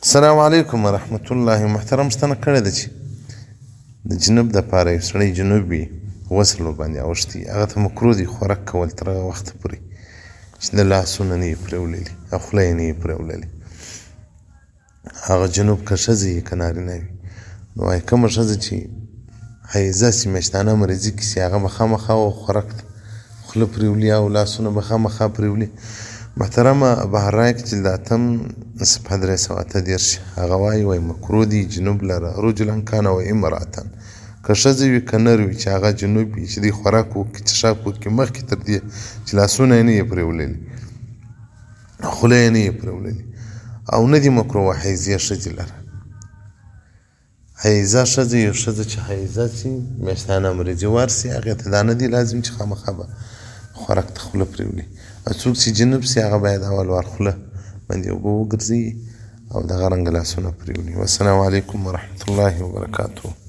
السلام علیکم ورحمت الله. محترم ستنه کړی ده چې د جنوب دپاره یو سړی جنوب وي غسل ورباندې اوښتي هغه ته مکروه دي خوراک کول تر هغه وخته پورې چې د لاسونه نه یې پرېوللي او خوله یې نه یې پرېوللي. هغه جنوب که ښځه یي که نارینه وي نو وایي کومه ښځه چې حیضه سي میاشتانه مریضي کې سي هغه به خامخا خوراک ته خوله پرېولي او لاسونه به خامخا پرېولي. محترمه بهرای کې چې د اتم صفحه 338 هغه وایي مکروه دي جنوب لره رجلا کان و امرأة که ښځه وي که نر وي چې هغه جنوب وي چې دوی خوراک وکړي څښاک وکړي مخکې تر دې چې لاسونه یې نه یې پرېوللي خوله یې نه یې پرېوللي او نه دي مکروه حیضیه ښځې لره. حیضه ښځه یو ښځه چې حیضه سي میاشتانه مریضي وار سي هغې ته دا نه دي لازم چې خامخا به خوراک ته خوله پرېولي. او څوک چې جنوب سي هغه باید اول وار خوله باندې اوبه وګرځوي او دغه رنګه لاسونه پرېولي. والسلام علیکم ورحمة الله وبرکاته.